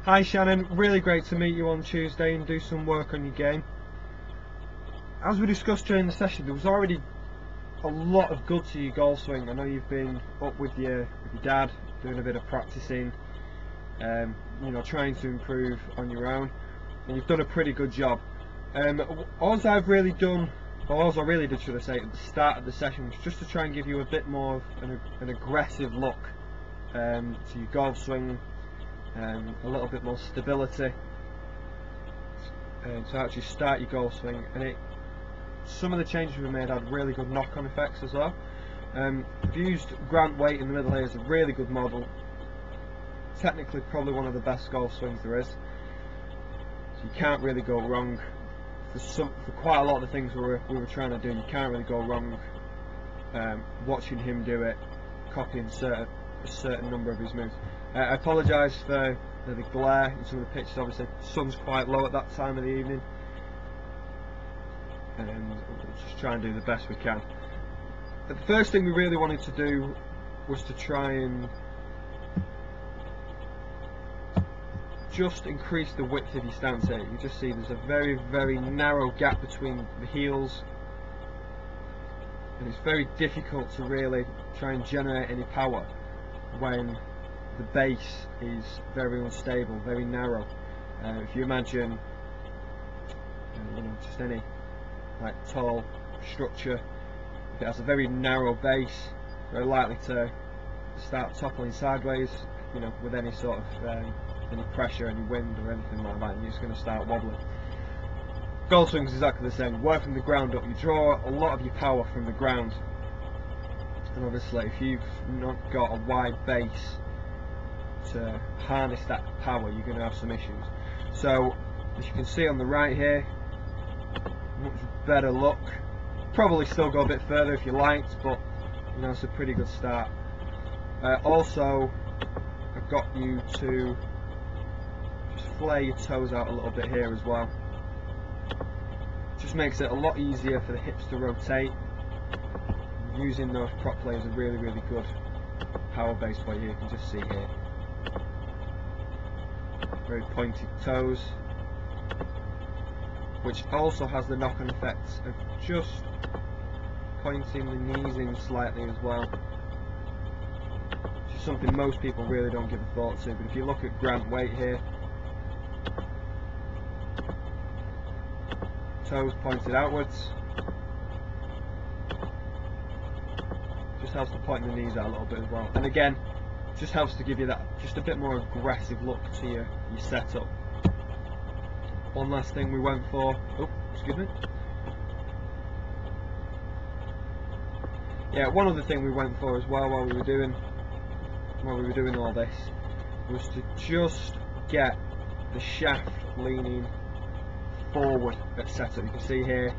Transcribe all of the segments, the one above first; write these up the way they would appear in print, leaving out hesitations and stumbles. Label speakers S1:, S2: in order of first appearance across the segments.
S1: Hi Shannon, really great to meet you on Tuesday and do some work on your game. As we discussed during the session, there was already a lot of good to your golf swing. I know you've been up with your dad, doing a bit of practicing, you know, trying to improve on your own, and you've done a pretty good job. All I really did, should I say, at the start of the session was just to try and give you a bit more of an aggressive look to your golf swing, a little bit more stability to actually start your golf swing. And some of the changes we made had really good knock-on effects as well. I've used Grant Waite in the middle here as a really good model. Technically probably one of the best golf swings there is, so you can't really go wrong. For quite a lot of the things we were trying to do, you can't really go wrong watching him do it, copying a certain number of his moves. I apologise for the glare in some of the pictures. Obviously the sun's quite low at that time of the evening, and we'll just try and do the best we can. But the first thing we really wanted to do was to try and just increase the width of your stance here. You just see there's a very, very narrow gap between the heels, and it's very difficult to really try and generate any power when the base is very unstable, very narrow. If you imagine, you know, just any like tall structure, if it has a very narrow base, very likely to start toppling sideways, you know, with any sort of any pressure, any wind or anything like that, and you're just going to start wobbling. Golf swing is exactly the same. Work from the ground up. You draw a lot of your power from the ground, and obviously if you've not got a wide base to harness that power, you're going to have some issues. So as you can see on the right here, much better look. Probably still go a bit further if you liked, but you know, it's a pretty good start. Also, I've got you to just flare your toes out a little bit here as well. Just makes it a lot easier for the hips to rotate. Using those properly is a really, really good power base for you. You can just see here, very pointed toes, which also has the knock-on effects of just pointing the knees in slightly as well, which is something most people really don't give a thought to. But if you look at Grant Waite here, toes pointed outwards, just helps to point the knees out a little bit as well, and again just helps to give you that just a bit more aggressive look to your setup. One last thing we went for, one other thing we went for as well while we were doing all this was to just get the shaft leaning forward at setup. You can see here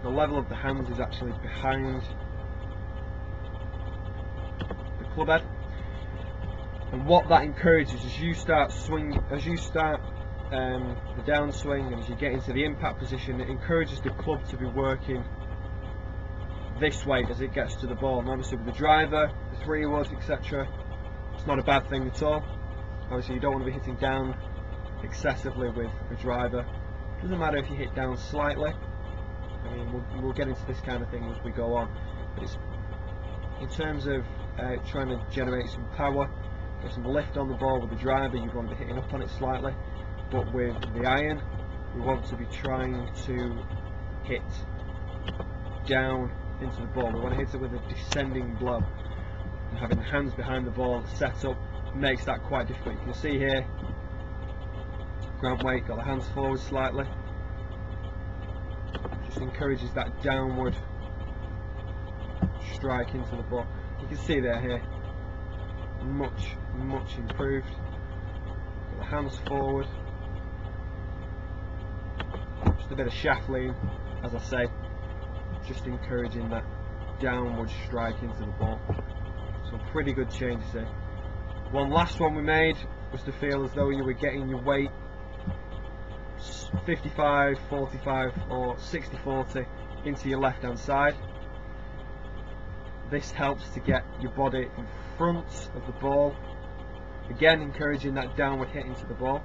S1: the level of the hands is actually behind the club head, and what that encourages as you start the downswing, and as you get into the impact position, it encourages the club to be working this way as it gets to the ball. And obviously with the driver, the 3-wood, etc., it's not a bad thing at all. Obviously you don't want to be hitting down excessively with a driver. It doesn't matter if you hit down slightly. I mean, we'll get into this kind of thing as we go on. But it's, in terms of trying to generate some power, get some lift on the ball with the driver, you'd want to be hitting up on it slightly. But with the iron, we want to be trying to hit down into the ball. We want to hit it with a descending blow, and having the hands behind the ball set up makes that quite difficult. You can see here Grant Waite got the hands forward slightly, just encourages that downward strike into the ball. You can see there here, much improved. Got the hands forward, just a bit of shaft lean, as I say, just encouraging that downward strike into the ball. Some pretty good changes there. One last one we made was to feel as though you were getting your weight 55, 45 or 60, 40 into your left hand side. This helps to get your body in front of the ball Again, encouraging that downward hit into the ball,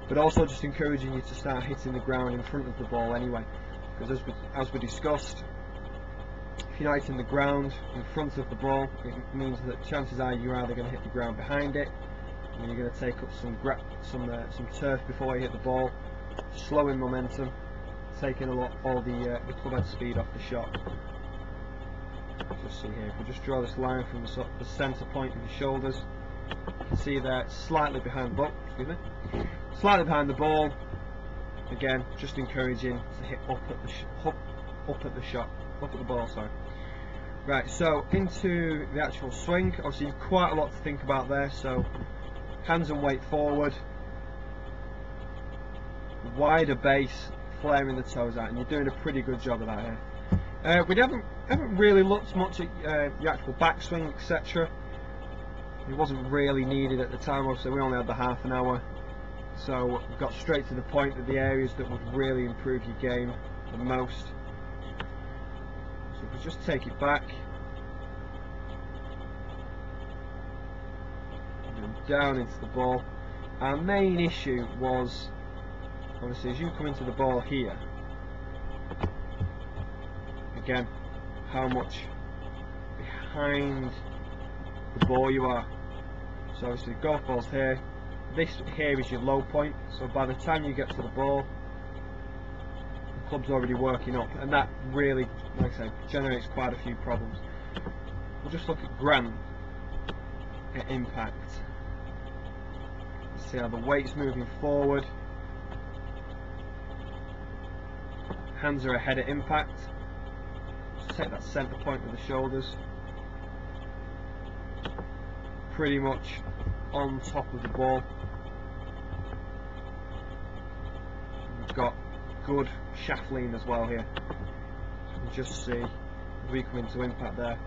S1: but also just encouraging you to start hitting the ground in front of the ball anyway, because as we discussed, if you're not hitting the ground in front of the ball, it means that chances are you're either going to hit the ground behind it, and you're going to take up some turf before you hit the ball, slowing momentum, taking all the club head speed off the shot. Just see here, if we just draw this line from the centre point of your shoulders, you can see there slightly behind the ball. Excuse me, slightly behind the ball. Again, just encouraging to hit up at the ball. Sorry. Right, so into the actual swing. Obviously, quite a lot to think about there. So, hands and weight forward, wider base, flaring the toes out, and you're doing a pretty good job of that here. We haven't really looked much at the actual backswing, etc. It wasn't really needed at the time. Obviously, we only had the half an hour, so we got straight to the point of the areas that would really improve your game the most. So if we just take it back and then down into the ball. Our main issue was, obviously, as you come into the ball here, again, how much behind the ball you are. So obviously golf ball's here, this here is your low point, so by the time you get to the ball, the club's already working up, and that really, like I say, generates quite a few problems. We'll just look at Grant at impact. See how the weight's moving forward, hands are ahead at impact. Just take that centre point with the shoulders, pretty much on top of the ball. We've got good shaft lean as well here. So you can just see as we come into impact there,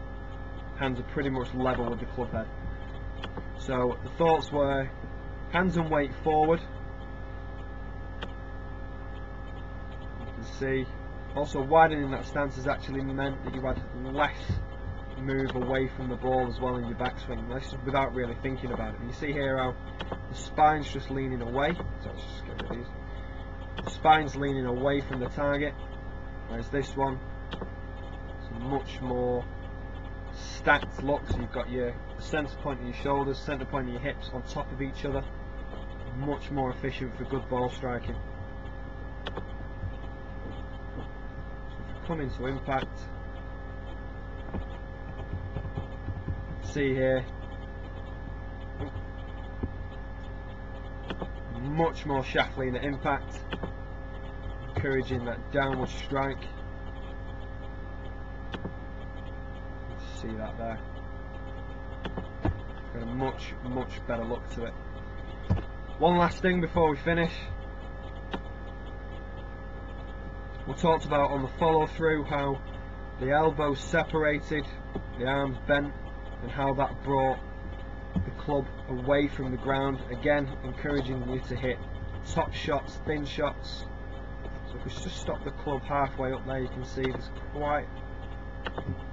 S1: hands are pretty much level with the club head. So the thoughts were hands and weight forward. You can see also widening that stance has actually meant that you had less move away from the ball as well in your backswing, without really thinking about it. And you see here how the spine's just leaning away, so let's just get rid of these. The spine's leaning away from the target, whereas this one is a much more stacked look. So you've got your centre point of your shoulders, centre point of your hips on top of each other, much more efficient for good ball striking. So if we come into impact, see here, much more shaft lean at impact, encouraging that downward strike. See that there, got a much better look to it. One last thing before we finish, we talked about on the follow through how the elbows separated, the arms bent, and how that brought the club away from the ground, again encouraging you to hit top shots, thin shots. So if we just stop the club halfway up there, you can see there's quite,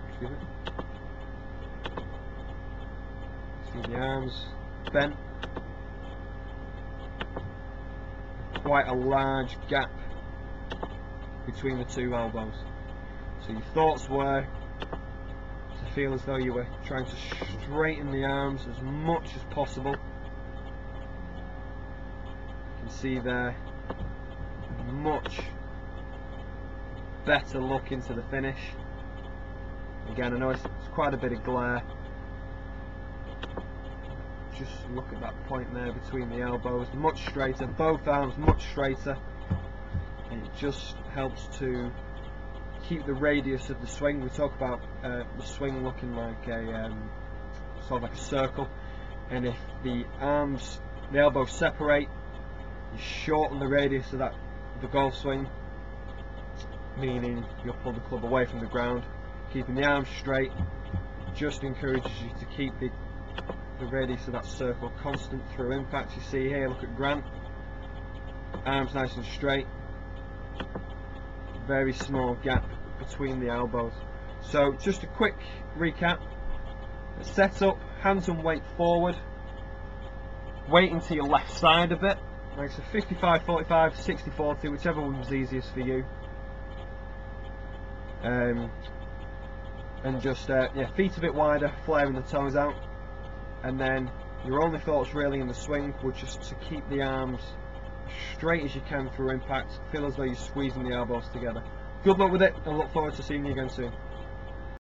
S1: excuse me, see the arms bent, quite a large gap between the two elbows. So your thoughts were to feel as though you were trying to straighten the arms as much as possible. You can see there much better look into the finish. Again, I know it's quite a bit of glare. Just look at that point there between the elbows, much straighter, both arms much straighter, and it just helps to keep the radius of the swing. We talk about the swing looking like a sort of like a circle, and if the elbows separate, you shorten the radius of the golf swing, meaning you'll pull the club away from the ground. Keeping the arms straight just encourages you to keep the radius of that circle constant through impact. You see here, look at Grant, arms nice and straight, very small gap between the elbows. So just a quick recap: set up, hands and weight forward, weighting to your left side a bit. Like so 55-45, 60-40, whichever one was easiest for you. And just yeah, feet a bit wider, flaring the toes out, and then your only thoughts really in the swing were just to keep the arms straight as you can through impact. Feel as though you're squeezing the elbows together. Good luck with it, and look forward to seeing you again soon.